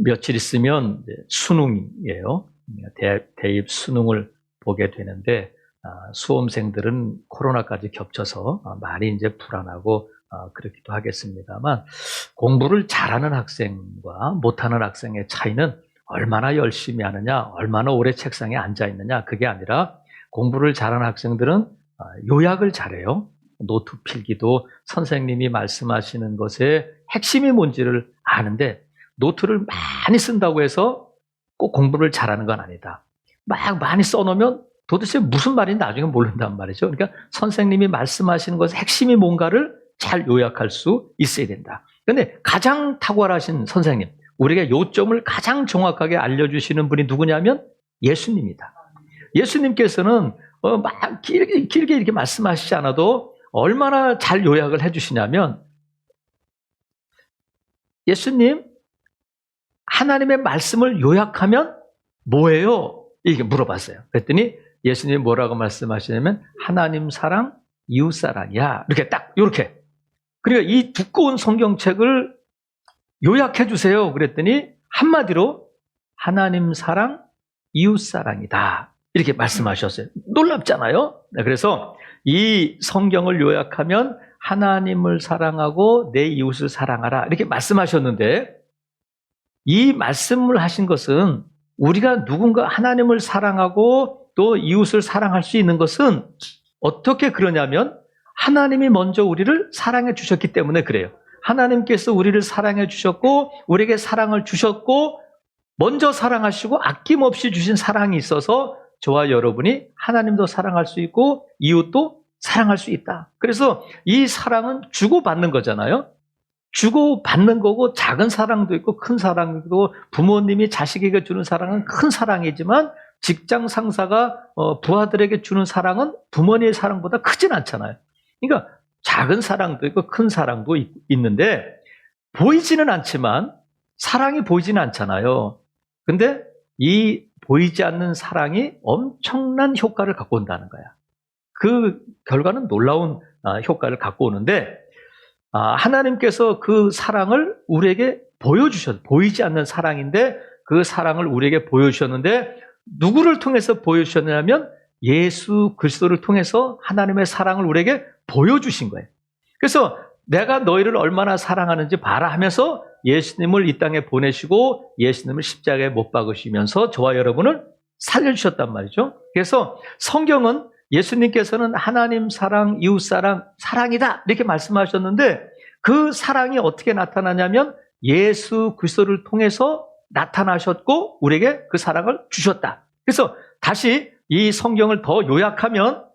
며칠 있으면 수능이에요. 대입 수능을 보게 되는데 수험생들은 코로나까지 겹쳐서 많이 이제 불안하고 그렇기도 하겠습니다만 공부를 잘하는 학생과 못하는 학생의 차이는 얼마나 열심히 하느냐, 얼마나 오래 책상에 앉아 있느냐, 그게 아니라 공부를 잘하는 학생들은 요약을 잘해요. 노트 필기도 선생님이 말씀하시는 것의 핵심이 뭔지를 아는데 노트를 많이 쓴다고 해서 꼭 공부를 잘하는 건 아니다. 막 많이 써놓으면 도대체 무슨 말인지 나중에 모른단 말이죠. 그러니까 선생님이 말씀하시는 것의 핵심이 뭔가를 잘 요약할 수 있어야 된다. 그런데 가장 탁월하신 선생님, 우리에게 요점을 가장 정확하게 알려주시는 분이 누구냐면 예수님이다. 예수님께서는 막 길게 이렇게 말씀하시지 않아도 얼마나 잘 요약을 해주시냐면 예수님, 하나님의 말씀을 요약하면 뭐예요? 이렇게 물어봤어요. 그랬더니 예수님이 뭐라고 말씀하시냐면 하나님 사랑, 이웃 사랑이야. 이렇게 딱 이렇게. 그러니까 이 두꺼운 성경책을 요약해 주세요. 그랬더니 한마디로 하나님 사랑, 이웃 사랑이다. 이렇게 말씀하셨어요. 놀랍잖아요. 그래서 이 성경을 요약하면 하나님을 사랑하고 내 이웃을 사랑하라. 이렇게 말씀하셨는데 이 말씀을 하신 것은 우리가 누군가 하나님을 사랑하고 또 이웃을 사랑할 수 있는 것은 어떻게 그러냐면 하나님이 먼저 우리를 사랑해 주셨기 때문에 그래요. 하나님께서 우리를 사랑해 주셨고 우리에게 사랑을 주셨고 먼저 사랑하시고 아낌없이 주신 사랑이 있어서 저와 여러분이 하나님도 사랑할 수 있고 이웃도 사랑할 수 있다. 그래서 이 사랑은 주고받는 거잖아요. 주고받는 거고 작은 사랑도 있고 큰 사랑도 있고 부모님이 자식에게 주는 사랑은 큰 사랑이지만 직장 상사가 부하들에게 주는 사랑은 부모님의 사랑보다 크진 않잖아요. 그러니까 작은 사랑도 있고 큰 사랑도 있는데 보이지는 않지만 사랑이 보이지는 않잖아요. 근데 이 보이지 않는 사랑이 엄청난 효과를 갖고 온다는 거야. 그 결과는 놀라운 효과를 갖고 오는데 하나님께서 그 사랑을 우리에게 보여주셨어요. 보이지 않는 사랑인데 그 사랑을 우리에게 보여주셨는데 누구를 통해서 보여주셨냐면 예수 그리스도를 통해서 하나님의 사랑을 우리에게 보여주신 거예요. 그래서 내가 너희를 얼마나 사랑하는지 봐라 하면서 예수님을 이 땅에 보내시고 예수님을 십자가에 못 박으시면서 저와 여러분을 살려주셨단 말이죠. 그래서 성경은 예수님께서는 하나님 사랑, 이웃 사랑, 사랑이다 이렇게 말씀하셨는데 그 사랑이 어떻게 나타나냐면 예수 그리스도를 통해서 나타나셨고 우리에게 그 사랑을 주셨다. 그래서 다시 이 성경을 더 요약하면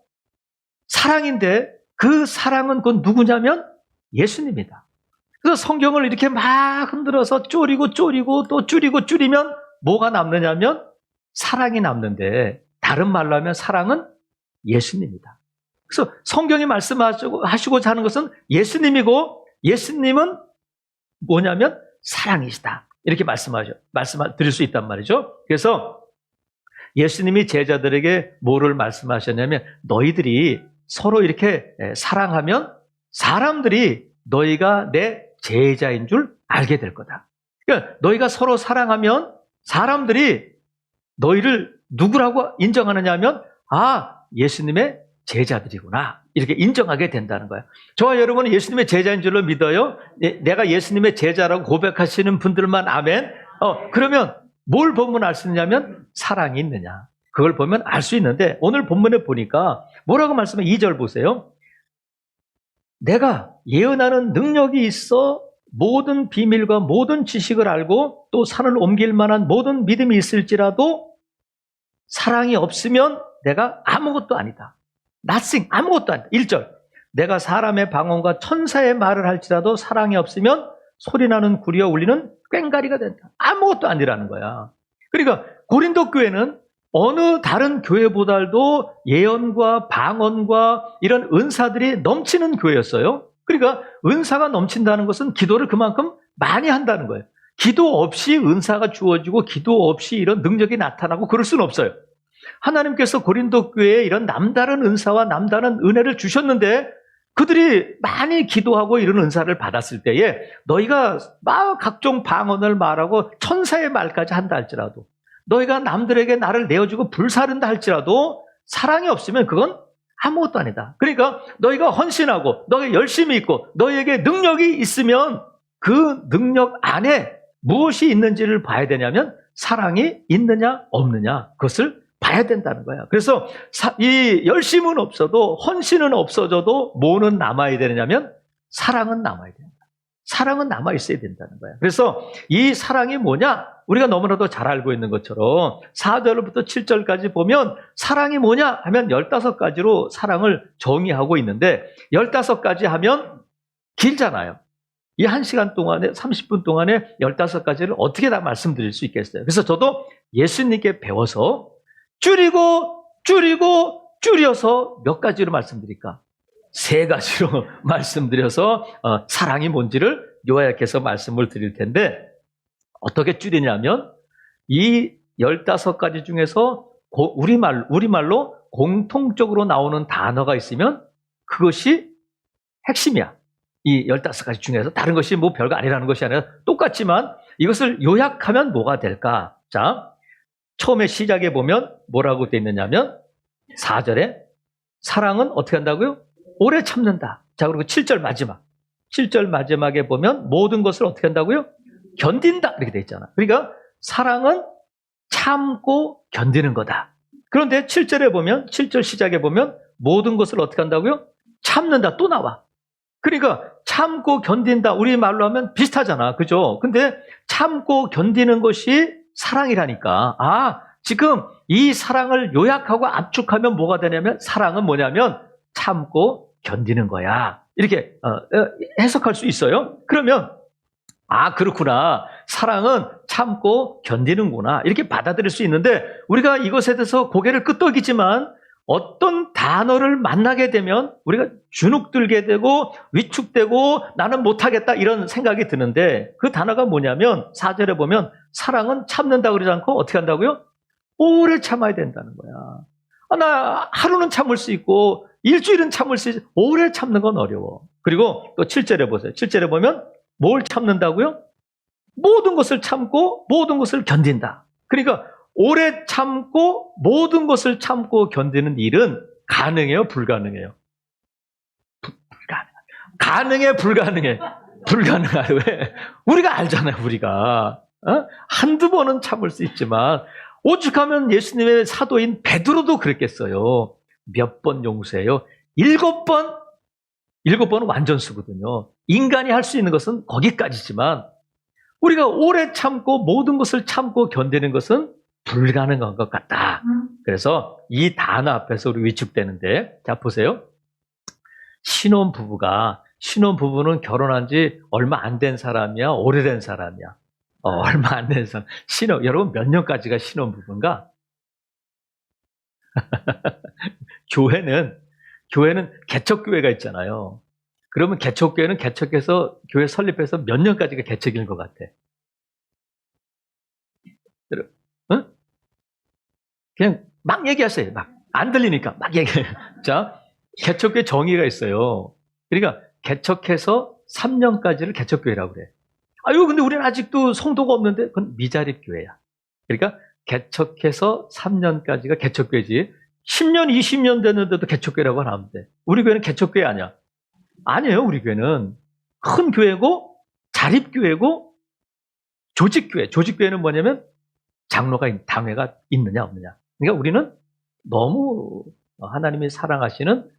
사랑인데 그 사랑은 곧 누구냐면 예수님이다. 그래서 성경을 이렇게 막 흔들어서 쪼리고 또 줄이면 뭐가 남느냐면 사랑이 남는데 다른 말로 하면 사랑은 예수님이다. 그래서 성경이 말씀하시고자 하는 것은 예수님이고 예수님은 뭐냐면 사랑이시다. 이렇게 말씀드릴 수 있단 말이죠. 그래서 예수님이 제자들에게 뭐를 말씀하셨냐면 너희들이 서로 이렇게 사랑하면 사람들이 너희가 내 제자인 줄 알게 될 거다. 그러니까 너희가 서로 사랑하면 사람들이 너희를 누구라고 인정하느냐 하면 예수님의 제자들이구나 이렇게 인정하게 된다는 거예요. 저와 여러분은 예수님의 제자인 줄로 믿어요. 내가 예수님의 제자라고 고백하시는 분들만 아멘. 그러면 뭘 보면 알 수 있냐면 사랑이 있느냐 그걸 보면 알 수 있는데 오늘 본문에 보니까 뭐라고 말씀해 2절 보세요. 내가 예언하는 능력이 있어 모든 비밀과 모든 지식을 알고 또 산을 옮길 만한 모든 믿음이 있을지라도 사랑이 없으면 내가 아무것도 아니다. nothing, 아무것도 아니다. 1절 내가 사람의 방언과 천사의 말을 할지라도 사랑이 없으면 소리나는 구리와 울리는 꽹가리가 된다. 아무것도 아니라는 거야. 그러니까 고린도 교회는 어느 다른 교회보다도 예언과 방언과 이런 은사들이 넘치는 교회였어요. 그러니까 은사가 넘친다는 것은 기도를 그만큼 많이 한다는 거예요. 기도 없이 은사가 주어지고 기도 없이 이런 능력이 나타나고 그럴 수는 없어요. 하나님께서 고린도 교회에 이런 남다른 은사와 남다른 은혜를 주셨는데 그들이 많이 기도하고 이런 은사를 받았을 때에 너희가 막 각종 방언을 말하고 천사의 말까지 한다 할지라도, 너희가 남들에게 나를 내어주고 불사른다 할지라도 사랑이 없으면 그건 아무것도 아니다. 그러니까 너희가 헌신하고 너희 열심히 있고 너희에게 능력이 있으면 그 능력 안에 무엇이 있는지를 봐야 되냐면 사랑이 있느냐 없느냐, 그것을 봐야 된다는 거야. 그래서 이 열심은 없어도, 헌신은 없어져도 뭐는 남아야 되느냐면 사랑은 남아야 된다. 사랑은 남아 있어야 된다는 거야. 그래서 이 사랑이 뭐냐? 우리가 너무나도 잘 알고 있는 것처럼 4절부터 7절까지 보면 사랑이 뭐냐 하면 15가지로 사랑을 정의하고 있는데, 15가지 하면 길잖아요. 이 1시간 동안에, 30분 동안에 15가지를 어떻게 다 말씀드릴 수 있겠어요? 그래서 저도 예수님께 배워서 줄여서 몇 가지로 말씀드릴까? 3가지로 말씀드려서 사랑이 뭔지를 요약해서 말씀을 드릴 텐데, 어떻게 줄이냐면 이 15가지 중에서 우리말로 공통적으로 나오는 단어가 있으면 그것이 핵심이야. 이 15가지 중에서 다른 것이 뭐 별거 아니라는 것이 아니라 똑같지만 이것을 요약하면 뭐가 될까? 자, 처음에 시작에 보면 뭐라고 되어 있느냐면 4절에 사랑은 어떻게 한다고요? 오래 참는다. 자, 그리고 7절 마지막에 보면 모든 것을 어떻게 한다고요? 견딘다. 이렇게 되어 있잖아. 그러니까 사랑은 참고 견디는 거다. 그런데 7절에 보면, 7절 시작에 보면 모든 것을 어떻게 한다고요? 참는다. 또 나와. 그러니까 참고 견딘다. 우리말로 하면 비슷하잖아. 그죠? 근데 참고 견디는 것이 사랑이라니까. 지금 이 사랑을 요약하고 압축하면 뭐가 되냐면 사랑은 뭐냐면 참고 견디는 거야. 이렇게 해석할 수 있어요. 그러면 그렇구나. 사랑은 참고 견디는구나. 이렇게 받아들일 수 있는데, 우리가 이것에 대해서 고개를 끄덕이지만 어떤 단어를 만나게 되면 우리가 주눅들게 되고 위축되고 나는 못하겠다 이런 생각이 드는데, 그 단어가 뭐냐면 4절에 보면 사랑은 참는다 그러지 않고 어떻게 한다고요? 오래 참아야 된다는 거야. 나 하루는 참을 수 있고 일주일은 참을 수 있어. 오래 참는 건 어려워. 그리고 또 7절에 보세요. 7절에 보면 뭘 참는다고요? 모든 것을 참고 모든 것을 견딘다. 그러니까 오래 참고 모든 것을 참고 견디는 일은 가능해요? 불가능해요? 가능해? 불가능해? 불가능하요. 왜? 우리가 알잖아요. 우리가 한두 번은 참을 수 있지만, 오죽하면 예수님의 사도인 베드로도 그랬겠어요. 몇 번 용서해요? 7번? 7번은 완전수거든요. 인간이 할 수 있는 것은 거기까지지만 우리가 오래 참고 모든 것을 참고 견디는 것은 불가능한 것 같다. 그래서 이 단어 앞에서 우리 위축되는데, 자 보세요. 신혼부부는 결혼한 지 얼마 안 된 사람이야? 오래된 사람이야? 얼마 안 된 사람. 여러분 몇 년까지가 신혼부부인가? 교회는 개척교회가 있잖아요. 그러면 개척교회는 개척해서 교회 설립해서 몇 년까지가 개척인 것 같아? 응? 그냥 막 얘기하세요. 막 안 들리니까 막 얘기해요. 자, 개척교회 정의가 있어요. 그러니까 개척해서 3년까지를 개척교회라고 그래. 근데 우리는 아직도 성도가 없는데 그건 미자립 교회야. 그러니까 개척해서 3년까지가 개척교회지. 10년, 20년 됐는데도 개척교회라고 하면 돼. 우리 교회는 개척교회 아니야. 아니에요. 우리 교회는 큰 교회고 자립교회고 조직교회. 조직교회는 뭐냐면 장로가, 당회가 있느냐 없느냐. 그러니까 우리는 너무 하나님이 사랑하시는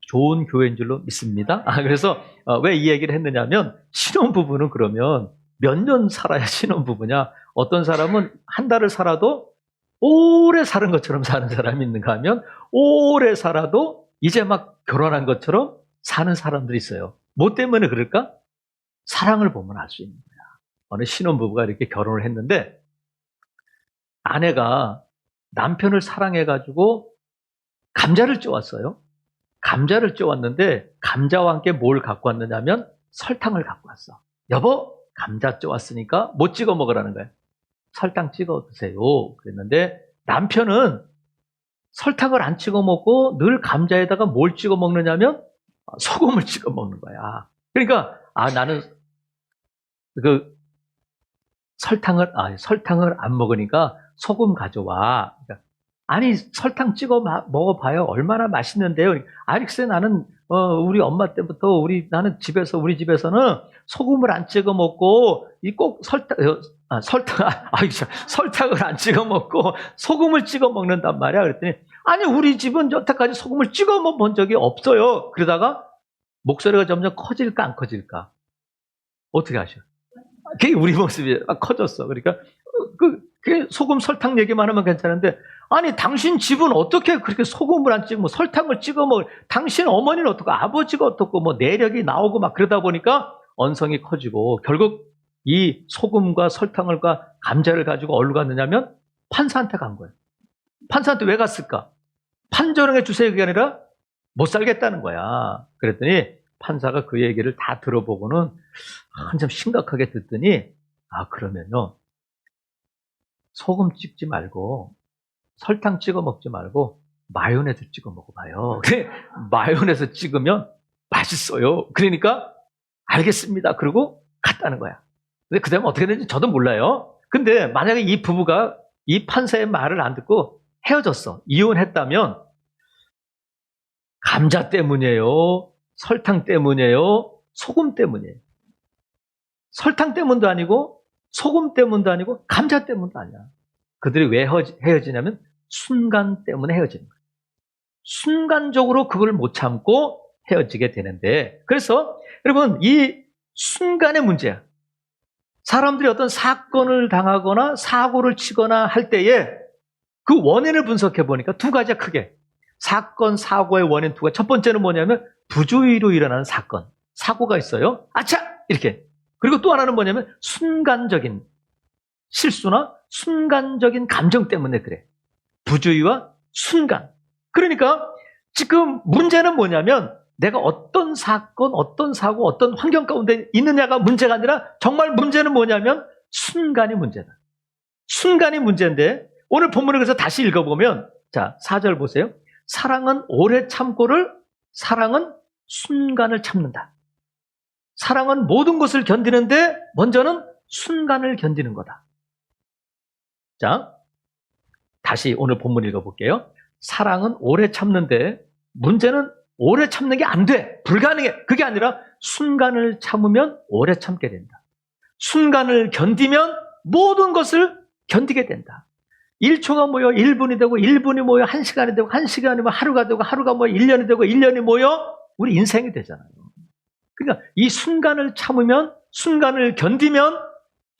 좋은 교회인 줄로 믿습니다. 그래서 왜 이 얘기를 했느냐면, 신혼부부는 그러면 몇 년 살아야 신혼부부냐? 어떤 사람은 한 달을 살아도 오래 사는 것처럼 사는 사람이 있는가 하면 오래 살아도 이제 막 결혼한 것처럼 사는 사람들이 있어요. 뭐 때문에 그럴까? 사랑을 보면 알 수 있는 거야. 어느 신혼부부가 이렇게 결혼을 했는데 아내가 남편을 사랑해가지고 감자를 쪄왔어요. 감자를 쪄왔는데 감자와 함께 뭘 갖고 왔느냐면 설탕을 갖고 왔어. 여보, 감자 쪄왔으니까 뭐 찍어 먹으라는 거예요. 설탕 찍어 드세요. 그랬는데 남편은 설탕을 안 찍어 먹고 늘 감자에다가 뭘 찍어 먹느냐면 소금을 찍어 먹는 거야. 그러니까 나는 그 설탕을 안 먹으니까 소금 가져와. 그러니까, 아니 설탕 찍어 먹어봐요. 얼마나 맛있는데요. 아니 글쎄 나는 우리 엄마 때부터 우리 집에서는 소금을 안 찍어 먹고 꼭 설탕을 안 찍어 먹고 소금을 찍어 먹는단 말이야. 그랬더니 아니 우리 집은 여태까지 소금을 찍어 먹은 적이 없어요. 그러다가 목소리가 점점 커질까 안 커질까? 어떻게 하셔? 그게 우리 모습이 막 커졌어. 그러니까 그 소금 설탕 얘기만 하면 괜찮은데 아니 당신 집은 어떻게 그렇게 소금을 안 찍고 설탕을 찍어 먹을 당신 어머니는 어떻고 아버지가 어떻고 뭐 내력이 나오고 막 그러다 보니까 언성이 커지고 결국 이 소금과 설탕과 감자를 가지고 어디로 갔느냐면 판사한테 간 거예요. 판사한테 왜 갔을까? 판결해 주세요 그게 아니라 못 살겠다는 거야. 그랬더니 판사가 그 얘기를 다 들어보고는 한참 심각하게 듣더니 그러면요 소금 찍지 말고 설탕 찍어 먹지 말고 마요네즈 찍어 먹어봐요. 마요네즈 찍으면 맛있어요. 그러니까 알겠습니다. 그러고 갔다는 거야. 근데 그 다음에 어떻게 되는지 저도 몰라요. 근데 만약에 이 부부가 이 판사의 말을 안 듣고 헤어졌어. 이혼했다면 감자 때문이에요. 설탕 때문이에요. 소금 때문이에요. 설탕 때문도 아니고 소금 때문도 아니고 감자 때문도 아니야. 그들이 왜 헤어지냐면 순간 때문에 헤어지는 거예요. 순간적으로 그걸 못 참고 헤어지게 되는데 그래서 여러분 이 순간의 문제야. 사람들이 어떤 사건을 당하거나 사고를 치거나 할 때에 그 원인을 분석해 보니까 두 가지야 크게. 사건, 사고의 원인 두 가지. 첫 번째는 뭐냐면 부주의로 일어나는 사고가 있어요. 아차! 이렇게. 그리고 또 하나는 뭐냐면 순간적인 실수나 순간적인 감정 때문에 그래. 부주의와 순간. 그러니까 지금 문제는 뭐냐면 내가 어떤 사건, 어떤 사고, 어떤 환경 가운데 있느냐가 문제가 아니라 정말 문제는 뭐냐면 순간이 문제다. 순간이 문제인데 오늘 본문을 그래서 다시 읽어보면 자, 4절 보세요. 사랑은 오래 참고를 사랑은 순간을 참는다. 사랑은 모든 것을 견디는데 먼저는 순간을 견디는 거다. 자, 다시 오늘 본문 읽어볼게요. 사랑은 오래 참는데 문제는 오래 참는 게 안 돼. 불가능해. 그게 아니라 순간을 참으면 오래 참게 된다. 순간을 견디면 모든 것을 견디게 된다. 1초가 모여 1분이 되고 1분이 모여 1시간이 되고 1시간이 모여 하루가 되고 하루가 모여 1년이 되고 1년이 모여 우리 인생이 되잖아요. 그러니까 이 순간을 참으면 순간을 견디면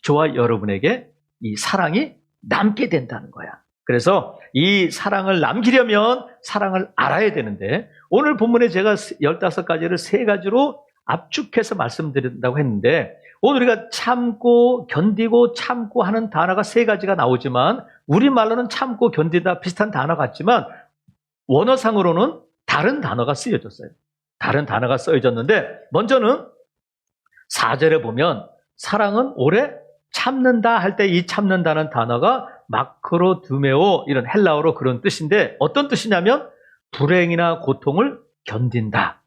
저와 여러분에게 이 사랑이 남게 된다는 거야. 그래서 이 사랑을 남기려면 사랑을 알아야 되는데 오늘 본문에 제가 15가지를 3가지로 압축해서 말씀드린다고 했는데 오늘 우리가 참고 견디고 참고 하는 단어가 3가지가 나오지만 우리말로는 참고 견디다 비슷한 단어 같지만 원어상으로는 다른 단어가 쓰여졌어요. 다른 단어가 쓰여졌는데 먼저는 4절에 보면 사랑은 오래 참는다 할 때 이 참는다는 단어가 마크로두메오 이런 헬라어로 그런 뜻인데 어떤 뜻이냐면 불행이나 고통을 견딘다.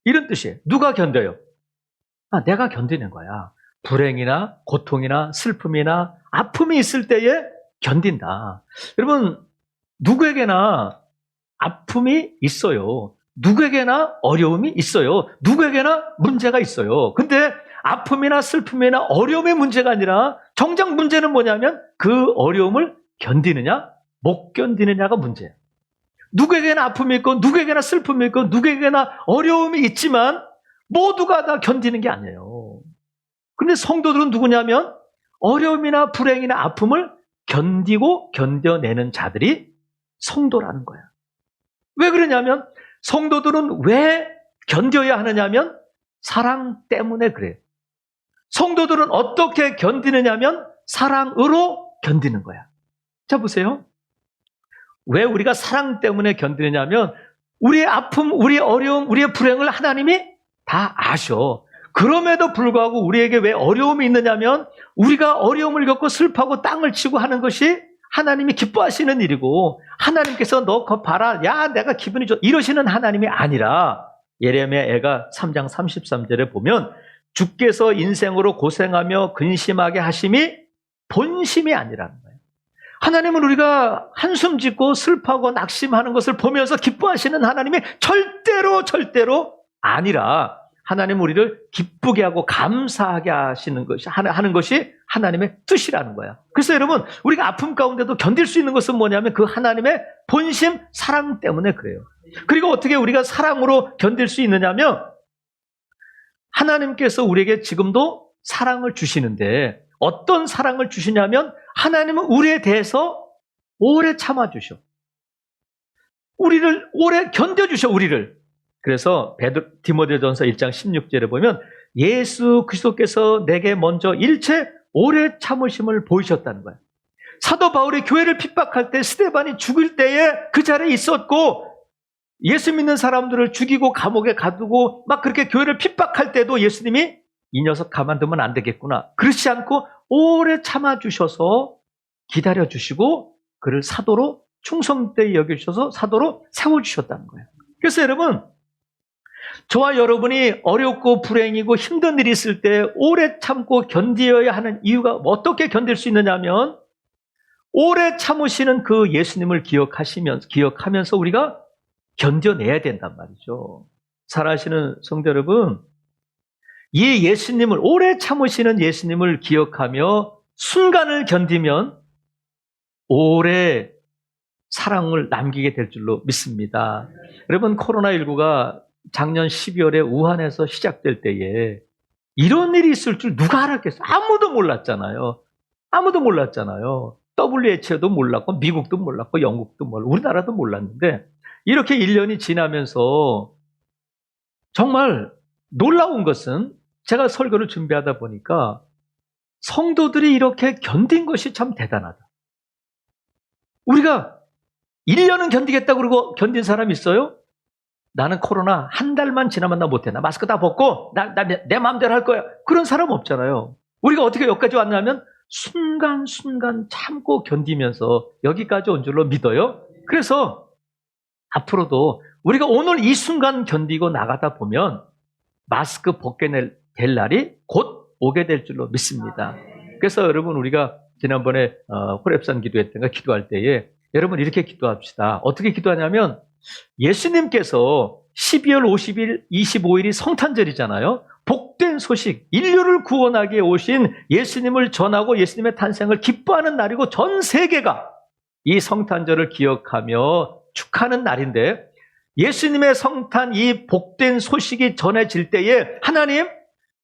이런 뜻이에요. 누가 견뎌요? 내가 견디는 거야. 불행이나 고통이나 슬픔이나 아픔이 있을 때에 견딘다. 여러분 누구에게나 아픔이 있어요. 누구에게나 어려움이 있어요. 누구에게나 문제가 있어요. 근데 아픔이나 슬픔이나 어려움의 문제가 아니라 정작 문제는 뭐냐면 그 어려움을 견디느냐 못 견디느냐가 문제예요. 누구에게나 아픔이 있고 누구에게나 슬픔이 있고 누구에게나 어려움이 있지만 모두가 다 견디는 게 아니에요. 근데 성도들은 누구냐면 어려움이나 불행이나 아픔을 견디고 견뎌내는 자들이 성도라는 거야. 왜 그러냐면 성도들은 왜 견뎌야 하느냐면 사랑 때문에 그래요. 성도들은 어떻게 견디느냐면 사랑으로 견디는 거야. 자 보세요. 왜 우리가 사랑 때문에 견디느냐면 우리의 아픔, 우리의 어려움, 우리의 불행을 하나님이 다 아셔. 그럼에도 불구하고 우리에게 왜 어려움이 있느냐면 우리가 어려움을 겪고 슬퍼하고 땅을 치고 하는 것이 하나님이 기뻐하시는 일이고 하나님께서 너 거 봐라. 야 내가 기분이 좋아. 이러시는 하나님이 아니라 예레미야 애가 3장 33절에 보면 주께서 인생으로 고생하며 근심하게 하심이 본심이 아니라는 거예요. 하나님은 우리가 한숨 짓고 슬퍼하고 낙심하는 것을 보면서 기뻐하시는 하나님이 절대로 아니라 하나님 우리를 기쁘게 하고 감사하게 하는 것이 하나님의 뜻이라는 거야. 그래서 여러분, 우리가 아픔 가운데도 견딜 수 있는 것은 뭐냐면 그 하나님의 본심, 사랑 때문에 그래요. 그리고 어떻게 우리가 사랑으로 견딜 수 있느냐면 하나님께서 우리에게 지금도 사랑을 주시는데 어떤 사랑을 주시냐면 하나님은 우리에 대해서 오래 참아주셔. 우리를 오래 견뎌주셔, 우리를. 그래서 디모데전서 1장 16절에 보면 예수 그리스도께서 내게 먼저 일체 오래 참으심을 보이셨다는 거예요. 사도 바울이 교회를 핍박할 때 스데반이 죽을 때에 그 자리에 있었고 예수 믿는 사람들을 죽이고 감옥에 가두고 막 그렇게 교회를 핍박할 때도 예수님이 이 녀석 가만두면 안 되겠구나. 그렇지 않고 오래 참아주셔서 기다려주시고 그를 사도로 충성되게 여겨주셔서 사도로 세워주셨다는 거예요. 그래서 여러분, 저와 여러분이 어렵고 불행이고 힘든 일이 있을 때 오래 참고 견디어야 하는 이유가 어떻게 견딜 수 있느냐면 오래 참으시는 그 예수님을 기억하면서 우리가 견뎌내야 된단 말이죠. 사랑하시는 성도 여러분, 이 예수님을, 오래 참으시는 예수님을 기억하며 순간을 견디면 오래 사랑을 남기게 될 줄로 믿습니다. 여러분, 코로나19가 작년 12월에 우한에서 시작될 때에 이런 일이 있을 줄 누가 알았겠어요? 아무도 몰랐잖아요. 아무도 몰랐잖아요. WHO도 몰랐고 미국도 몰랐고 영국도 몰랐고 우리나라도 몰랐는데 이렇게 1년이 지나면서 정말 놀라운 것은 제가 설교를 준비하다 보니까 성도들이 이렇게 견딘 것이 참 대단하다. 우리가 1년은 견디겠다고 그러고 견딘 사람 있어요? 나는 코로나 한 달만 지나면 나 못해. 나 마스크 다 벗고 내 마음대로 할 거야. 그런 사람 없잖아요. 우리가 어떻게 여기까지 왔냐면 순간순간 참고 견디면서 여기까지 온 줄로 믿어요. 그래서 앞으로도 우리가 오늘 이 순간 견디고 나가다 보면 마스크 벗게 될 날이 곧 오게 될 줄로 믿습니다. 그래서 여러분, 우리가 지난번에 호렙산 기도했던가 기도할 때에 여러분 이렇게 기도합시다. 어떻게 기도하냐면 예수님께서 12월 50일, 25일이 성탄절이잖아요. 복된 소식, 인류를 구원하기에 오신 예수님을 전하고 예수님의 탄생을 기뻐하는 날이고 전 세계가 이 성탄절을 기억하며 축하하는 날인데 예수님의 성탄, 이 복된 소식이 전해질 때에 하나님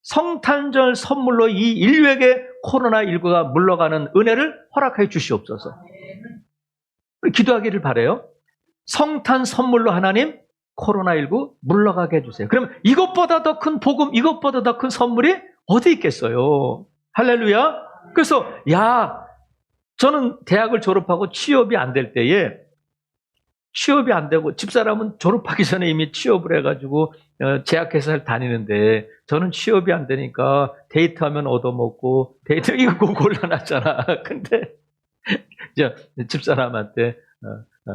성탄절 선물로 이 인류에게 코로나19가 물러가는 은혜를 허락해 주시옵소서. 우리 기도하기를 바라요. 성탄 선물로 하나님 코로나19 물러가게 해주세요. 그럼 이것보다 더 큰 복음, 이것보다 더 큰 선물이 어디 있겠어요? 할렐루야. 그래서 저는 대학을 졸업하고 취업이 안 될 때에 취업이 안 되고 집사람은 졸업하기 전에 이미 취업을 해가지고 제약회사를 다니는데 저는 취업이 안 되니까 데이트하면 얻어먹고 데이트 이거 곤란하잖아. 근데 집사람한테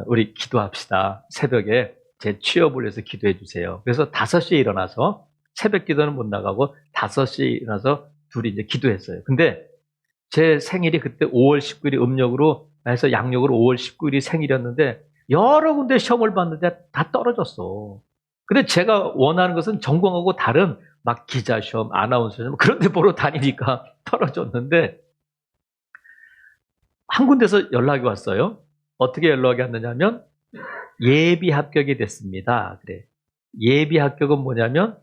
우리 기도합시다. 새벽에 제 취업을 위해서 기도해 주세요. 그래서 5시에 일어나서 새벽 기도는 못 나가고 5시에 일어나서 둘이 이제 기도했어요. 근데 제 생일이 그때 5월 19일이 음력으로 해서 양력으로 5월 19일이 생일이었는데 여러 군데 시험을 봤는데 다 떨어졌어. 근데 제가 원하는 것은 전공하고 다른 막 기자 시험, 아나운서 시험 그런 데 보러 다니니까 떨어졌는데 한 군데서 연락이 왔어요. 어떻게 연락이 왔느냐면 예비 합격이 됐습니다. 그래. 예비 합격은 뭐냐면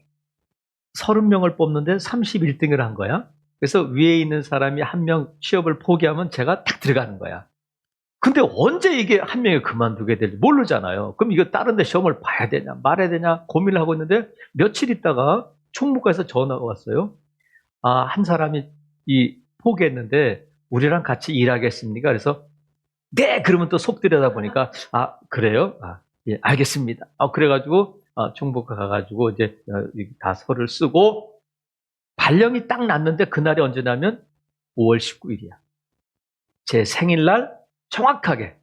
30명을 뽑는데 31등을 한 거야. 그래서 위에 있는 사람이 한 명 취업을 포기하면 제가 딱 들어가는 거야. 근데 언제 이게 한 명이 그만두게 될지 모르잖아요. 그럼 이거 다른 데 시험을 봐야 되냐 말아야 되냐 고민을 하고 있는데 며칠 있다가 총무과에서 전화가 왔어요. 한 사람이 포기했는데 우리랑 같이 일하겠습니까? 그래서 네! 그러면 또 속 들여다보니까 그래요? 예, 알겠습니다. 그래가지고 총무과 가가지고 이제 다 서류를 쓰고 발령이 딱 났는데 그날이 언제냐면 5월 19일이야. 제 생일날 정확하게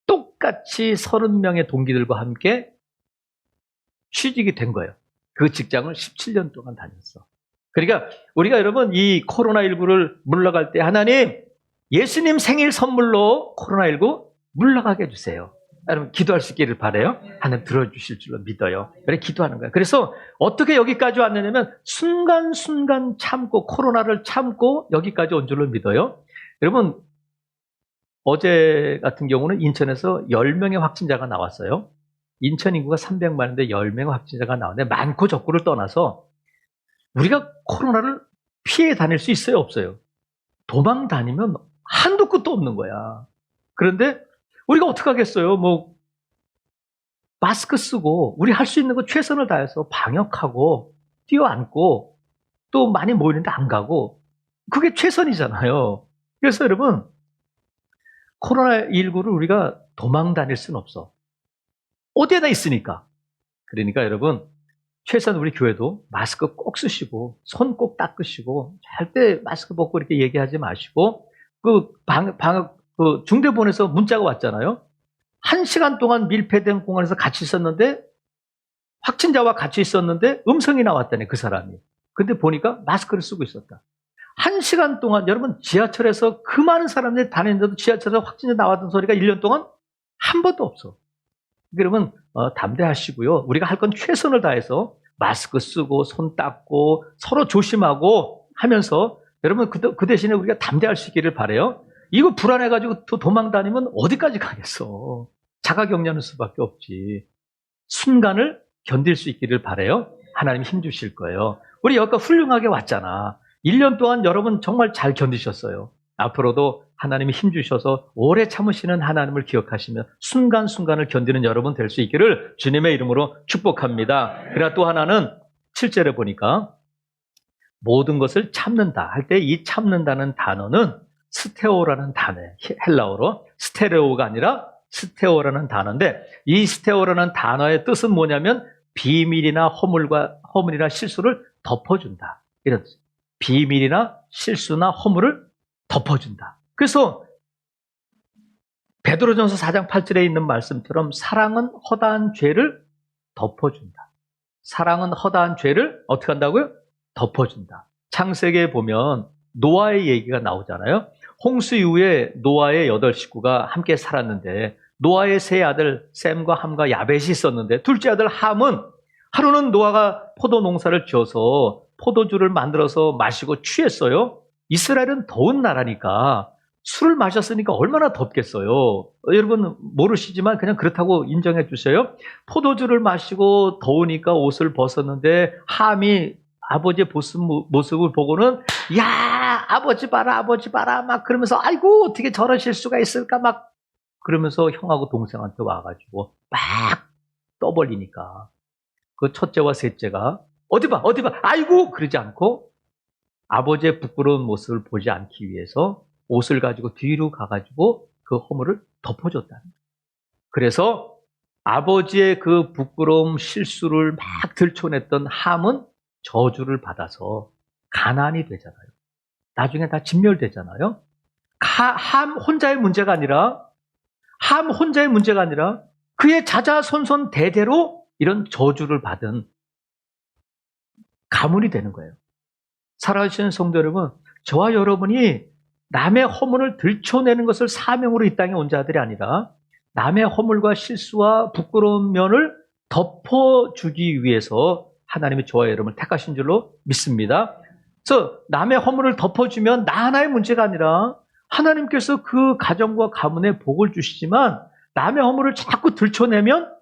똑같이 30명의 동기들과 함께 취직이 된 거예요. 그 직장을 17년 동안 다녔어. 그러니까 우리가 여러분 이 코로나19를 물러갈 때 하나님 예수님 생일 선물로 코로나19 물러가게 해주세요. 여러분 기도할 수 있기를 바라요. 하나님 들어주실 줄로 믿어요. 그래 기도하는 거야. 그래서 어떻게 여기까지 왔느냐면 순간순간 참고 코로나를 참고 여기까지 온 줄로 믿어요. 여러분 어제 같은 경우는 인천에서 10명의 확진자가 나왔어요. 인천 인구가 300만인데 10명의 확진자가 나왔는데 많고 적고를 떠나서 우리가 코로나를 피해 다닐 수 있어요? 없어요? 도망 다니면 한도 끝도 없는 거야. 그런데 우리가 어떻게 하겠어요? 뭐 마스크 쓰고 우리 할 수 있는 거 최선을 다해서 방역하고 뛰어앉고 또 많이 모이는데 안 가고 그게 최선이잖아요. 그래서 여러분 코로나19를 우리가 도망 다닐 수는 없어. 어디에나 있으니까. 그러니까 여러분 최소한 우리 교회도 마스크 꼭 쓰시고 손 꼭 닦으시고 절대 마스크 벗고 이렇게 얘기하지 마시고 그 중대본에서 문자가 왔잖아요. 1시간 동안 밀폐된 공간에서 같이 있었는데 확진자와 같이 있었는데 음성이 나왔다네 그 사람이. 근데 보니까 마스크를 쓰고 있었다. 1시간 동안 여러분 지하철에서 그 많은 사람들이 다니는데도 지하철에서 확진자 나왔던 소리가 1년 동안 한 번도 없어. 그러면 담대하시고요. 우리가 할 건 최선을 다해서 마스크 쓰고 손 닦고 서로 조심하고 하면서 여러분 그 대신에 우리가 담대할 수 있기를 바라요. 이거 불안해가지고 또 도망 다니면 어디까지 가겠어. 자가격리하는 수밖에 없지. 순간을 견딜 수 있기를 바라요. 하나님 힘 주실 거예요. 우리 여기까지 훌륭하게 왔잖아. 1년 동안 여러분 정말 잘 견디셨어요. 앞으로도 하나님이 힘 주셔서 오래 참으시는 하나님을 기억하시며 순간순간을 견디는 여러분 될 수 있기를 주님의 이름으로 축복합니다. 그러나 또 하나는 7절에 보니까 모든 것을 참는다 할 때 이 참는다는 단어는 스테오라는 단어예요. 헬라어로 스테레오가 아니라 스테오라는 단어인데 이 스테오라는 단어의 뜻은 뭐냐면 비밀이나 허물이나 실수를 덮어준다. 이런 뜻. 비밀이나 실수나 허물을 덮어준다. 그래서 베드로전서 4장 8절에 있는 말씀처럼 사랑은 허다한 죄를 덮어준다. 사랑은 허다한 죄를 어떻게 한다고요? 덮어준다. 창세기에 보면 노아의 얘기가 나오잖아요. 홍수 이후에 노아의 8 식구가 함께 살았는데 노아의 세 아들 셈과 함과 야벳이 있었는데 둘째 아들 함은 하루는 노아가 포도 농사를 지어서 포도주를 만들어서 마시고 취했어요. 이스라엘은 더운 나라니까 술을 마셨으니까 얼마나 덥겠어요. 여러분 모르시지만 그냥 그렇다고 인정해 주세요. 포도주를 마시고 더우니까 옷을 벗었는데 함이 아버지의 모습을 보고는 야 아버지 봐라 막 그러면서 아이고 어떻게 저러실 수가 있을까 막 그러면서 형하고 동생한테 와가지고 막 떠벌리니까 그 첫째와 셋째가 어디 봐 아이고 그러지 않고 아버지의 부끄러운 모습을 보지 않기 위해서 옷을 가지고 뒤로 가가지고 그 허물을 덮어줬다는 거예요. 그래서 아버지의 그 부끄러움 실수를 막 들춰냈던 함은 저주를 받아서 가난이 되잖아요. 나중에 다 진멸되잖아요. 함 혼자의 문제가 아니라 그의 자자손손 대대로 이런 저주를 받은 가문이 되는 거예요. 살아계시는 성도 여러분, 저와 여러분이 남의 허물을 들춰내는 것을 사명으로 이 땅에 온 자들이 아니라 남의 허물과 실수와 부끄러운 면을 덮어주기 위해서 하나님이 저와 여러분을 택하신 줄로 믿습니다. 그래서 남의 허물을 덮어주면 나 하나의 문제가 아니라 하나님께서 그 가정과 가문에 복을 주시지만 남의 허물을 자꾸 들춰내면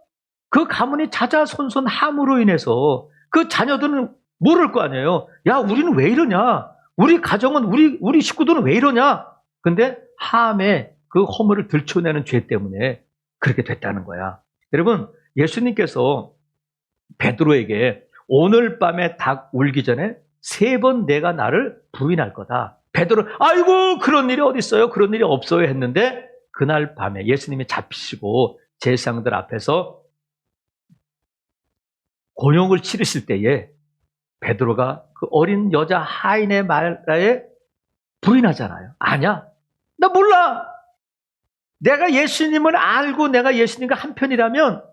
그 가문이 자자손손 함으로 인해서 그 자녀들은 모를 거 아니에요. 야, 우리는 왜 이러냐? 우리 가정은, 우리 식구들은 왜 이러냐? 근데 함의 그 허물을 들춰내는 죄 때문에 그렇게 됐다는 거야. 여러분, 예수님께서 베드로에게 오늘 밤에 닭 울기 전에 3번 내가 나를 부인할 거다. 베드로, 아이고, 그런 일이 어디 있어요? 그런 일이 없어요. 했는데 그날 밤에 예수님이 잡히시고 제사장들 앞에서 곤욕을 치르실 때에 베드로가 그 어린 여자 하인의 말에 부인하잖아요. 아니야. 나 몰라. 내가 예수님을 알고 내가 예수님과 한편이라면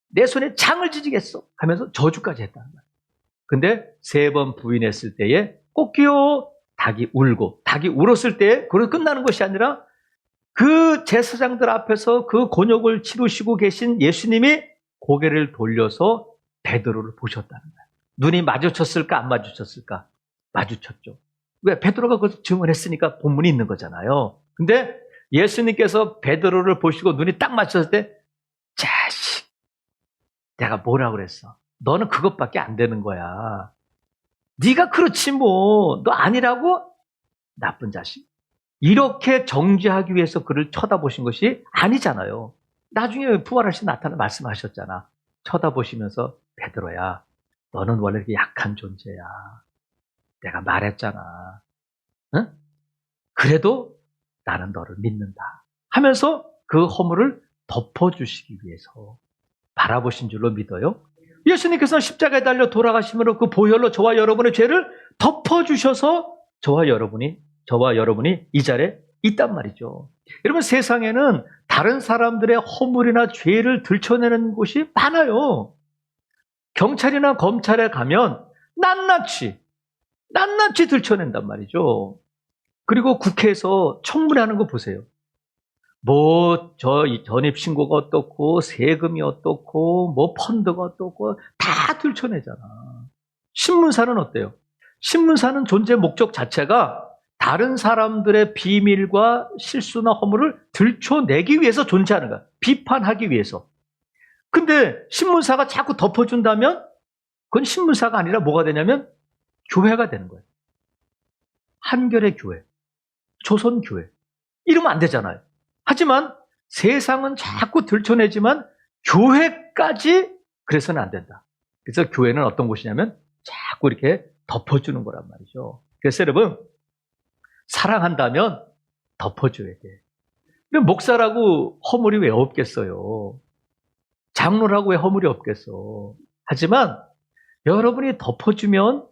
내 손에 창을 지지겠어 하면서 저주까지 했다는 거야. 근데 3번 부인했을 때에 꽃기요 닭이 울고, 닭이 울었을 때 그걸 끝나는 것이 아니라 그 제사장들 앞에서 그 곤욕을 치르시고 계신 예수님이 고개를 돌려서 베드로를 보셨다는 거예요. 눈이 마주쳤을까 안 마주쳤을까? 마주쳤죠. 왜? 베드로가 그것을 증언했으니까 본문이 있는 거잖아요. 근데 예수님께서 베드로를 보시고 눈이 딱 맞췄을 때, 자식, 내가 뭐라 그랬어? 너는 그것밖에 안 되는 거야. 네가 그렇지 뭐. 너 아니라고? 나쁜 자식. 이렇게 정죄하기 위해서 그를 쳐다보신 것이 아니잖아요. 나중에 부활하신 나타나 말씀하셨잖아. 쳐다보시면서 베드로야, 너는 원래 이렇게 약한 존재야. 내가 말했잖아. 응? 그래도 나는 너를 믿는다. 하면서 그 허물을 덮어주시기 위해서 바라보신 줄로 믿어요. 예수님께서는 십자가에 달려 돌아가심으로 그 보혈로 저와 여러분의 죄를 덮어주셔서 저와 여러분이 이 자리에 있단 말이죠. 여러분, 세상에는 다른 사람들의 허물이나 죄를 들춰내는 곳이 많아요. 경찰이나 검찰에 가면 낱낱이 들춰낸단 말이죠. 그리고 국회에서 청문회하는 거 보세요. 뭐 전입신고가 어떻고 세금이 어떻고 뭐 펀드가 어떻고 다 들춰내잖아. 신문사는 어때요? 신문사는 존재 목적 자체가 다른 사람들의 비밀과 실수나 허물을 들춰내기 위해서 존재하는 거야. 비판하기 위해서. 근데 신문사가 자꾸 덮어준다면 그건 신문사가 아니라 뭐가 되냐면 교회가 되는 거예요. 한결의 교회, 조선교회. 이러면 안 되잖아요. 하지만 세상은 자꾸 들춰내지만 교회까지 그래서는 안 된다. 그래서 교회는 어떤 곳이냐면 자꾸 이렇게 덮어주는 거란 말이죠. 그래서 여러분, 사랑한다면 덮어줘야 돼. 목사라고 허물이 왜 없겠어요? 장로라고 왜 허물이 없겠어? 하지만 여러분이 덮어주면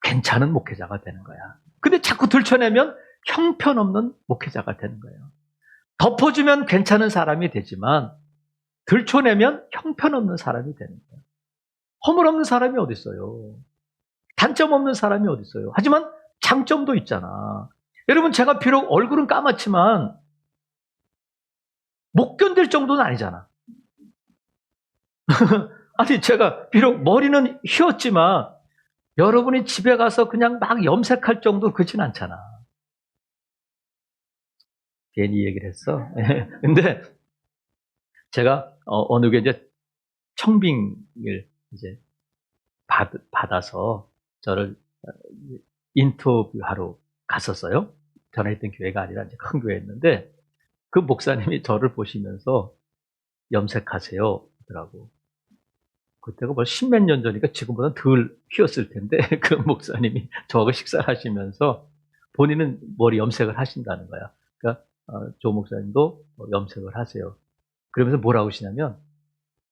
괜찮은 목회자가 되는 거야. 근데 자꾸 들춰내면 형편없는 목회자가 되는 거예요. 덮어주면 괜찮은 사람이 되지만 들춰내면 형편없는 사람이 되는 거예요. 허물 없는 사람이 어디 있어요? 단점 없는 사람이 어디 있어요? 하지만 장점도 있잖아. 여러분, 제가 비록 얼굴은 까맣지만 못 견딜 정도는 아니잖아. 아니, 제가 비록 머리는 휘었지만 여러분이 집에 가서 그냥 막 염색할 정도 그렇진 않잖아. 괜히 얘기를 했어. 근데 제가 어느 게 이제 청빙을 이제 받아서 저를 인터뷰하러 갔었어요. 전에 있던 교회가 아니라 이제 큰 교회였는데 그 목사님이 저를 보시면서 염색하세요 하더라고. 그때가 벌써 10몇 년 전이니까 지금보다 덜 휘었을 텐데 그 목사님이 저하고 식사를 하시면서 본인은 머리 염색을 하신다는 거야. 그러니까 조 목사님도 염색을 하세요. 그러면서 뭐라고 하시냐면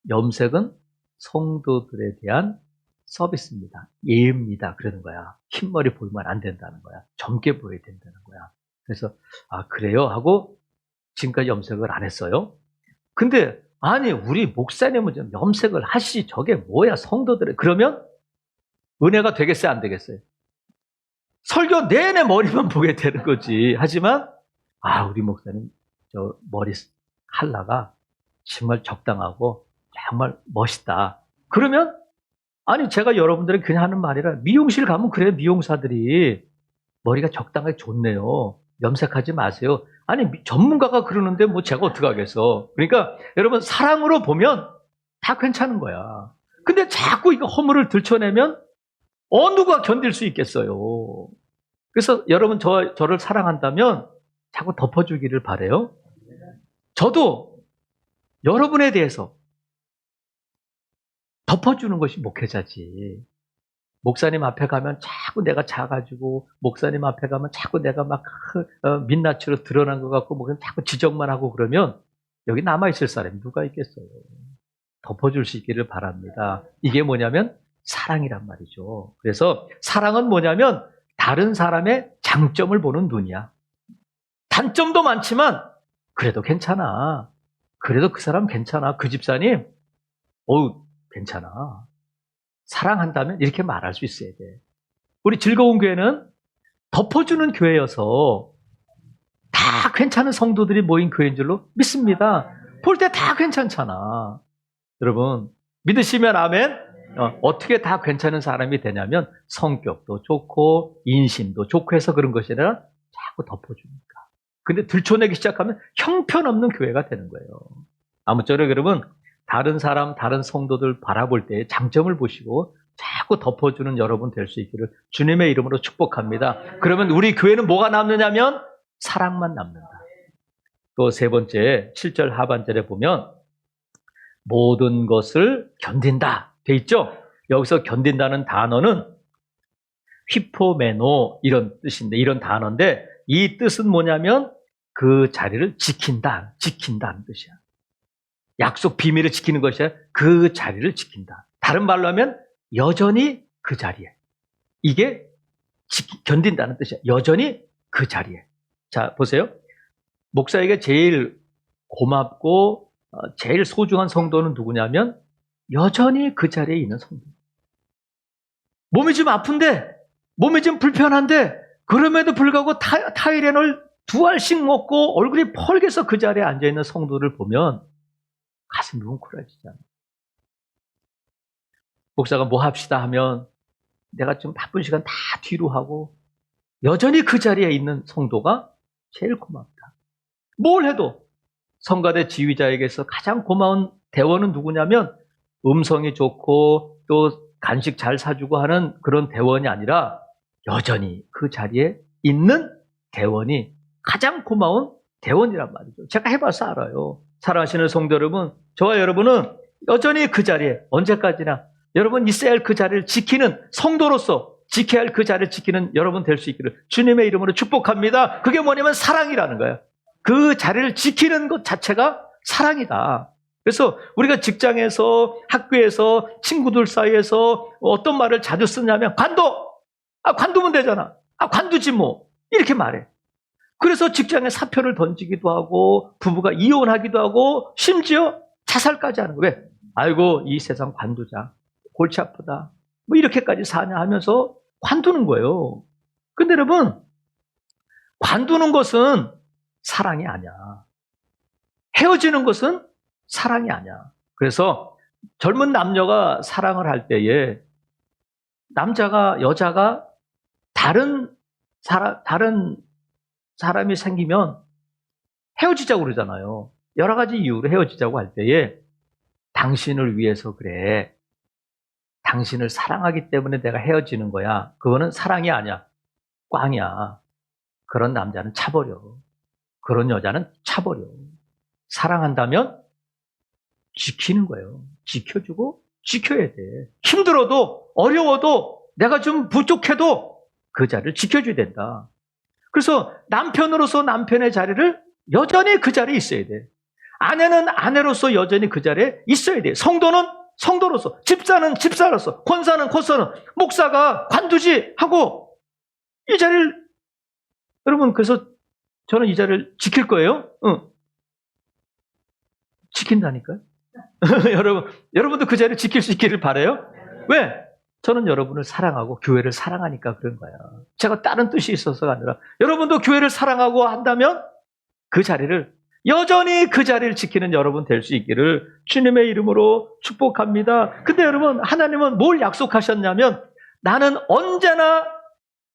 염색은 성도들에 대한 서비스입니다. 예입니다. 그러는 거야. 흰머리 보이면 안 된다는 거야. 젊게 보여야 된다는 거야. 그래서 아 그래요? 하고 지금까지 염색을 안 했어요. 근데 아니 우리 목사님은 좀 염색을 하시 저게 뭐야 성도들의 그러면 은혜가 되겠어요? 안 되겠어요? 설교 내내 머리만 보게 되는 거지. 하지만 아 우리 목사님 저 머리 컬러가 정말 적당하고 정말 멋있다. 그러면 아니 제가 여러분들이 그냥 하는 말이라 미용실 가면 그래요. 미용사들이 머리가 적당하게 좋네요. 염색하지 마세요. 아니 전문가가 그러는데 뭐 제가 어떻게 하겠어. 그러니까 여러분 사랑으로 보면 다 괜찮은 거야. 근데 자꾸 이거 허물을 들춰내면 누가 견딜 수 있겠어요. 그래서 여러분 저를 사랑한다면 자꾸 덮어주기를 바라요. 저도 여러분에 대해서 덮어주는 것이 목회자지. 목사님 앞에 가면 자꾸 내가 작아지고 목사님 앞에 가면 자꾸 내가 막 민낯으로 드러난 것 같고 뭐 자꾸 지적만 하고 그러면 여기 남아있을 사람이 누가 있겠어요. 덮어줄 수 있기를 바랍니다. 이게 뭐냐면 사랑이란 말이죠. 그래서 사랑은 뭐냐면 다른 사람의 장점을 보는 눈이야. 단점도 많지만 그래도 괜찮아. 그래도 그 사람 괜찮아. 그 집사님 괜찮아. 사랑한다면 이렇게 말할 수 있어야 돼. 우리 즐거운 교회는 덮어주는 교회여서 다 괜찮은 성도들이 모인 교회인 줄로 믿습니다. 볼 때 다 괜찮잖아. 여러분, 믿으시면 아멘? 어떻게 다 괜찮은 사람이 되냐면 성격도 좋고 인심도 좋고 해서 그런 것이 아니라 자꾸 덮어주니까. 근데 들춰내기 시작하면 형편없는 교회가 되는 거예요. 아무쪼록 여러분, 다른 사람, 다른 성도들 바라볼 때 장점을 보시고 자꾸 덮어주는 여러분 될 수 있기를 주님의 이름으로 축복합니다. 그러면 우리 교회는 뭐가 남느냐면 사랑만 남는다. 또 세 번째 7절 하반절에 보면 모든 것을 견딘다 돼 있죠. 여기서 견딘다는 단어는 휘포메노 이런 뜻인데, 이런 단어인데 이 뜻은 뭐냐면 그 자리를 지킨다는 뜻이야. 약속 비밀을 지키는 것이 아니라 그 자리를 지킨다. 다른 말로 하면 여전히 그 자리에. 이게 견딘다는 뜻이야. 여전히 그 자리에. 자, 보세요. 목사에게 제일 고맙고 제일 소중한 성도는 누구냐면 여전히 그 자리에 있는 성도. 몸이 좀 아픈데, 몸이 좀 불편한데 그럼에도 불구하고 타이레놀 2알씩 먹고 얼굴이 펄개서 그 자리에 앉아있는 성도를 보면 가슴이 뭉클해지잖아요. 목사가 뭐 합시다 하면 내가 좀 바쁜 시간 다 뒤로 하고 여전히 그 자리에 있는 성도가 제일 고맙다. 뭘 해도 성가대 지휘자에게서 가장 고마운 대원은 누구냐면 음성이 좋고 또 간식 잘 사주고 하는 그런 대원이 아니라 여전히 그 자리에 있는 대원이 가장 고마운 대원이란 말이죠. 제가 해봐서 알아요. 사랑하시는 성도 여러분, 저와 여러분은 여전히 그 자리에 언제까지나 여러분 있어야 할 그 자리를 지키는 성도로서 지켜야 할 그 자리를 지키는 여러분 될 수 있기를 주님의 이름으로 축복합니다. 그게 뭐냐면 사랑이라는 거예요. 그 자리를 지키는 것 자체가 사랑이다. 그래서 우리가 직장에서, 학교에서, 친구들 사이에서 어떤 말을 자주 쓰냐면 관둬! 관두면 되잖아. 관두지 뭐. 이렇게 말해. 그래서 직장에 사표를 던지기도 하고 부부가 이혼하기도 하고 심지어 자살까지 하는 거예요. 왜? 아이고 이 세상 관두자. 골치 아프다. 뭐 이렇게까지 사냐 하면서 관두는 거예요. 근데 여러분, 관두는 것은 사랑이 아니야. 헤어지는 것은 사랑이 아니야. 그래서 젊은 남녀가 사랑을 할 때에 남자가 여자가 다른 사람이 생기면 헤어지자고 그러잖아요. 여러 가지 이유로 헤어지자고 할 때에 당신을 위해서 그래. 당신을 사랑하기 때문에 내가 헤어지는 거야. 그거는 사랑이 아니야. 꽝이야. 그런 남자는 차버려. 그런 여자는 차버려. 사랑한다면 지키는 거예요. 지켜주고 지켜야 돼. 힘들어도 어려워도 내가 좀 부족해도 그 자리를 지켜줘야 된다. 그래서 남편으로서 남편의 자리를 여전히 그 자리에 있어야 돼. 아내는 아내로서 여전히 그 자리에 있어야 돼. 성도는 성도로서, 집사는 집사로서, 권사는 권사는, 목사가 관두지 하고 이 자리를, 여러분, 그래서 저는 이 자리를 지킬 거예요. 지킨다니까요. 여러분도 그 자리를 지킬 수 있기를 바라요. 왜? 저는 여러분을 사랑하고 교회를 사랑하니까 그런 거야. 제가 다른 뜻이 있어서가 아니라 여러분도 교회를 사랑하고 한다면 그 자리를 여전히 그 자리를 지키는 여러분 될 수 있기를 주님의 이름으로 축복합니다. 근데 여러분, 하나님은 뭘 약속하셨냐면 나는 언제나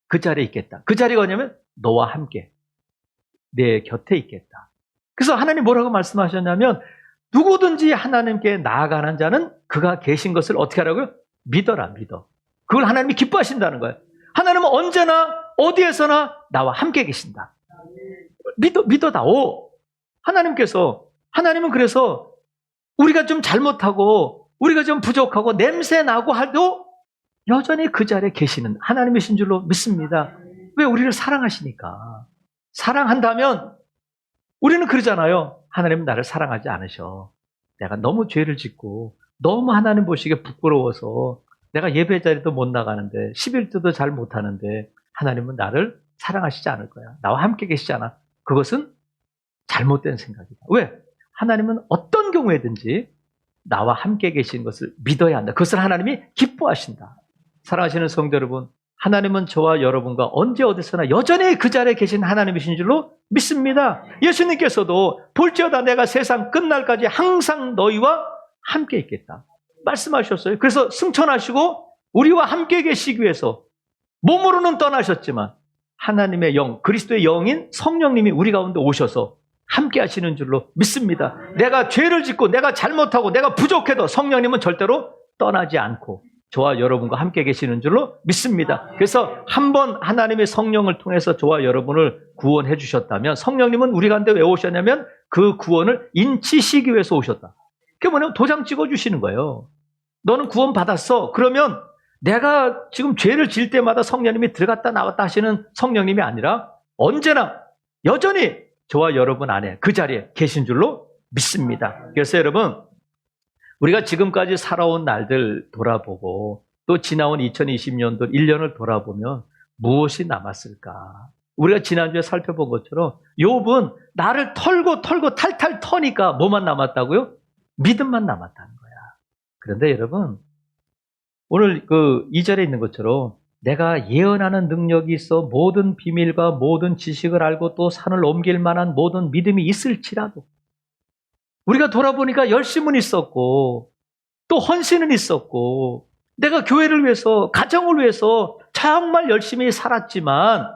그 자리에 있겠다. 그 자리가 뭐냐면 너와 함께 내 곁에 있겠다. 그래서 하나님 뭐라고 말씀하셨냐면 누구든지 하나님께 나아가는 자는 그가 계신 것을 어떻게 하라고요? 믿어라, 믿어. 그걸 하나님이 기뻐하신다는 거예요. 하나님은 언제나 어디에서나 나와 함께 계신다. 믿어다오. 하나님은 그래서 우리가 좀 잘못하고 우리가 좀 부족하고 냄새 나고 해도 여전히 그 자리에 계시는 하나님이신 줄로 믿습니다. 왜? 우리를 사랑하시니까. 사랑한다면 우리는 그러잖아요. 하나님은 나를 사랑하지 않으셔. 내가 너무 죄를 짓고 너무 하나님 보시기에 부끄러워서 내가 예배 자리도 못 나가는데 11조도 잘 못하는데 하나님은 나를 사랑하시지 않을 거야. 나와 함께 계시잖아. 그것은 잘못된 생각이다. 왜? 하나님은 어떤 경우에든지 나와 함께 계신 것을 믿어야 한다. 그것을 하나님이 기뻐하신다. 사랑하시는 성도 여러분, 하나님은 저와 여러분과 언제 어디서나 여전히 그 자리에 계신 하나님이신 줄로 믿습니다. 예수님께서도 볼지어다 내가 세상 끝날까지 항상 너희와 함께 있겠다 말씀하셨어요. 그래서 승천하시고 우리와 함께 계시기 위해서 몸으로는 떠나셨지만 하나님의 영, 그리스도의 영인 성령님이 우리 가운데 오셔서 함께 하시는 줄로 믿습니다. 내가 죄를 짓고 내가 잘못하고 내가 부족해도 성령님은 절대로 떠나지 않고 저와 여러분과 함께 계시는 줄로 믿습니다. 그래서 한번 하나님의 성령을 통해서 저와 여러분을 구원해 주셨다면 성령님은 우리 가운데 왜 오셨냐면 그 구원을 인치시기 위해서 오셨다. 그게 뭐냐면 도장 찍어주시는 거예요. 너는 구원 받았어. 그러면 내가 지금 죄를 지을 때마다 성령님이 들어갔다 나왔다 하시는 성령님이 아니라 언제나 여전히 저와 여러분 안에 그 자리에 계신 줄로 믿습니다. 그래서 여러분, 우리가 지금까지 살아온 날들 돌아보고 또 지나온 2020년도 1년을 돌아보면 무엇이 남았을까? 우리가 지난주에 살펴본 것처럼 욥은 나를 털고 탈탈 터니까 뭐만 남았다고요? 믿음만 남았다는 거야. 그런데 여러분, 오늘 그 2절에 있는 것처럼 내가 예언하는 능력이 있어 모든 비밀과 모든 지식을 알고 또 산을 옮길 만한 모든 믿음이 있을지라도 우리가 돌아보니까 열심은 있었고 또 헌신은 있었고 내가 교회를 위해서 가정을 위해서 정말 열심히 살았지만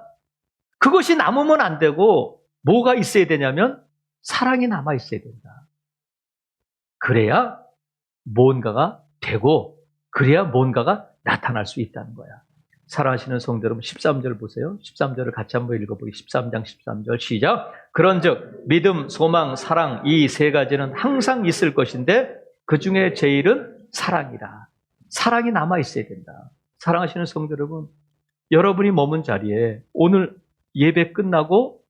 그것이 남으면 안 되고 뭐가 있어야 되냐면 사랑이 남아 있어야 된다. 그래야 뭔가가 되고 그래야 뭔가가 나타날 수 있다는 거야. 사랑하시는 성도 여러분 13절 보세요. 13절을 같이 한번 읽어보기. 13장 13절 시작. 그런즉 믿음, 소망, 사랑 이 세 가지는 항상 있을 것인데 그 중에 제일은 사랑이라. 사랑이 남아 있어야 된다. 사랑하시는 성도 여러분, 여러분이 머문 자리에 오늘 예배 끝나고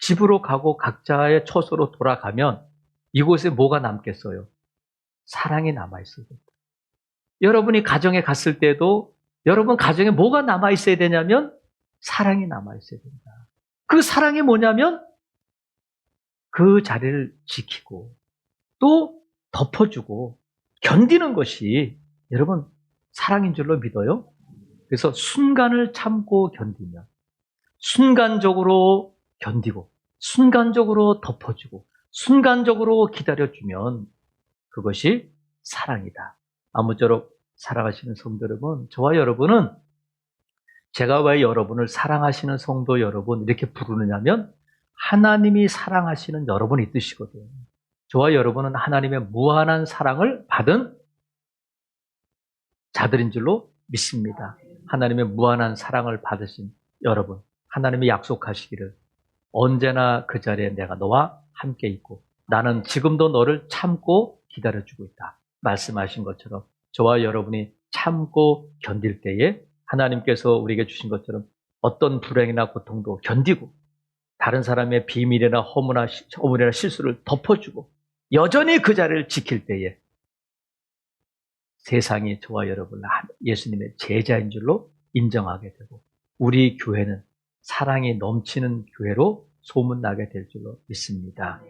집으로 가고 각자의 처소로 돌아가면 이곳에 뭐가 남겠어요? 사랑이 남아 있어야 된다. 여러분이 가정에 갔을 때도 여러분 가정에 뭐가 남아 있어야 되냐면 사랑이 남아 있어야 된다. 그 사랑이 뭐냐면 그 자리를 지키고 또 덮어주고 견디는 것이 여러분 사랑인 줄로 믿어요. 그래서 순간을 참고 견디면 순간적으로 견디고 순간적으로 덮어주고 순간적으로 기다려주면 그것이 사랑이다. 아무쪼록 사랑하시는 성도 여러분, 저와 여러분은 제가 왜 여러분을 사랑하시는 성도 여러분 이렇게 부르느냐면 하나님이 사랑하시는 여러분이 뜻이거든요. 저와 여러분은 하나님의 무한한 사랑을 받은 자들인 줄로 믿습니다. 하나님의 무한한 사랑을 받으신 여러분, 하나님이 약속하시기를 언제나 그 자리에 내가 너와 함께 있고 나는 지금도 너를 참고 기다려주고 있다. 말씀하신 것처럼 저와 여러분이 참고 견딜 때에 하나님께서 우리에게 주신 것처럼 어떤 불행이나 고통도 견디고 다른 사람의 비밀이나 허물이나 실수를 덮어주고 여전히 그 자리를 지킬 때에 세상이 저와 여러분을 예수님의 제자인 줄로 인정하게 되고 우리 교회는 사랑이 넘치는 교회로 소문나게 될 줄로 믿습니다.